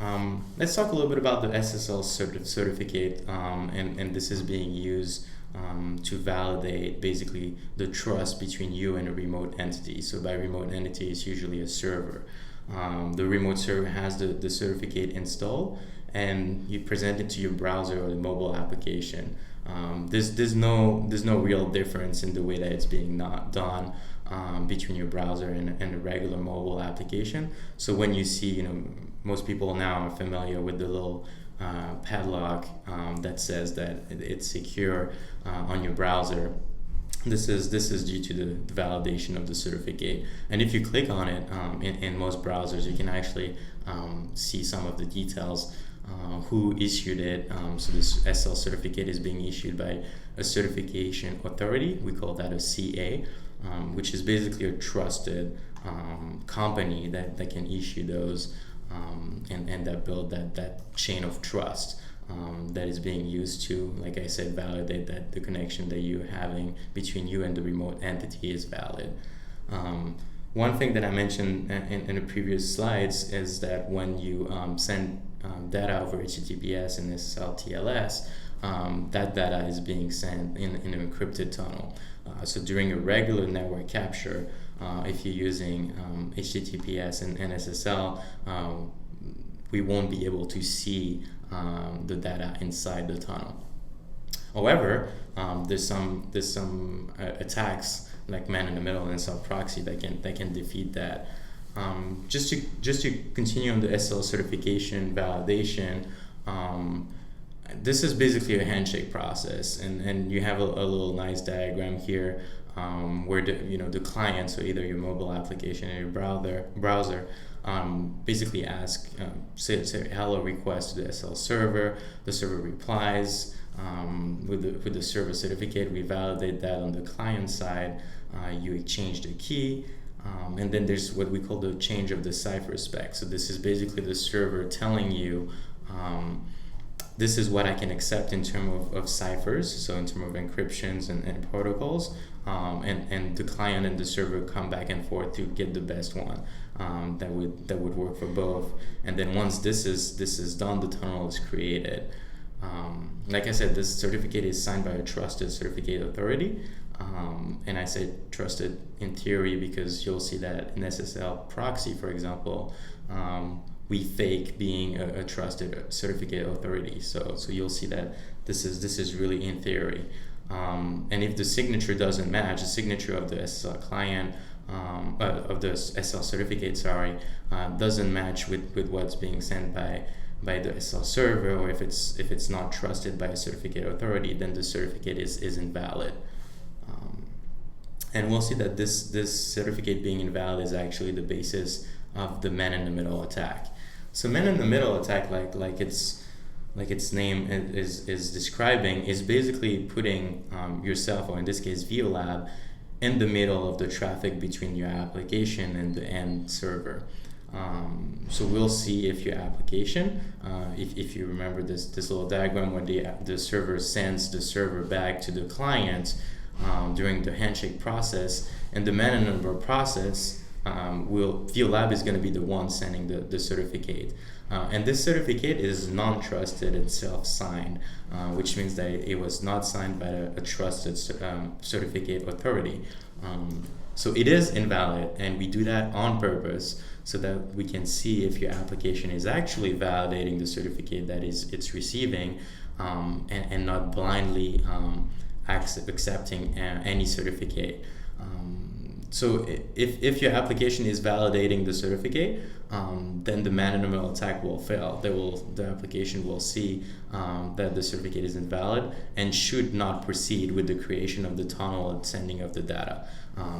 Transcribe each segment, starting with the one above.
Let's talk a little bit about the SSL certificate, and this is being used to validate basically the trust between you and a remote entity. So by remote entity, it's usually a server. The remote server has the certificate installed, and you present it to your browser or the mobile application. There's no real difference in the way that it's being not done between your browser and a regular mobile application. So when you see, most people now are familiar with the little padlock that says that it's secure on your browser. This is due to the validation of the certificate, and if you click on it in most browsers, you can actually see some of the details. Who issued it. So this SSL certificate is being issued by a certification authority. We call that a CA, which is basically a trusted company that can issue those and that build that chain of trust that is being used to, like I said, validate that the connection that you're having between you and the remote entity is valid. One thing that I mentioned in the previous slides is that when you send data over HTTPS and SSL TLS, that data is being sent in an encrypted tunnel. So during a regular network capture, if you're using HTTPS and SSL, we won't be able to see the data inside the tunnel. However, there's some attacks like man in the middle and some proxy that can defeat that. Just to continue on the SSL certification validation, this is basically a handshake process, and you have a little nice diagram here where the client, so either your mobile application or your browser, basically say hello request to the SSL server. The server replies with the server certificate. We validate that on the client side. You exchange the key. And then there's what we call the change of the cipher spec. So this is basically the server telling you this is what I can accept in terms of ciphers, so in terms of encryptions and protocols, and the client and the server come back and forth to get the best one that would work for both. And then once this is done, the tunnel is created. Like I said, this certificate is signed by a trusted certificate authority. And I say trusted in theory because you'll see that in SSL proxy, for example, we fake being a trusted certificate authority. So you'll see that this is really in theory. And if the signature doesn't match, the signature of the SSL client, of the SSL certificate, doesn't match with what's being sent by the SSL server, or if it's not trusted by a certificate authority, then the certificate is invalid. And we'll see that this certificate being invalid is actually the basis of the man-in-the-middle attack. So man-in-the-middle attack, like its name is describing, is basically putting yourself, or in this case viaLab, in the middle of the traffic between your application and the end server. So we'll see if your application, if you remember this little diagram where the server sends the server back to the client during the handshake process, and the man-in-the-middle process, viaLab is going to be the one sending the certificate. And this certificate is non-trusted and self-signed, which means that it was not signed by a trusted certificate authority. So it is invalid, and we do that on purpose so that we can see if your application is actually validating the certificate that it's receiving, and not blindly accepting any certificate. So if your application is validating the certificate, then the man-in-the-middle attack will fail. The application will see that the certificate is invalid and should not proceed with the creation of the tunnel and sending of the data.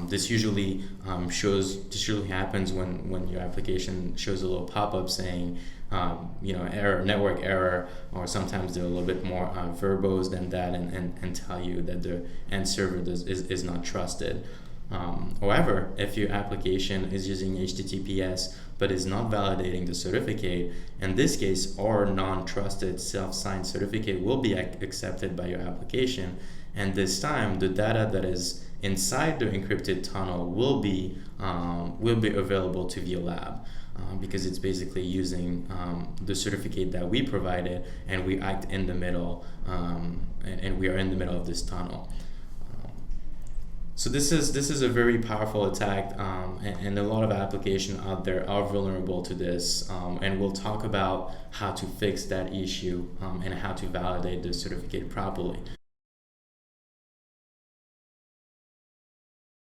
This usually happens when your application shows a little pop-up saying error, network error, or sometimes they're a little bit more verbose than that and tell you that the end server is not trusted. However, if your application is using HTTPS but is not validating the certificate, in this case, our non-trusted self-signed certificate will be accepted by your application, and this time the data that is inside the encrypted tunnel will be available to viaLab. Because it's basically using the certificate that we provided, and we act in the middle, and we are in the middle of this tunnel. So this is a very powerful attack, and a lot of applications out there are vulnerable to this, and we'll talk about how to fix that issue and how to validate the certificate properly.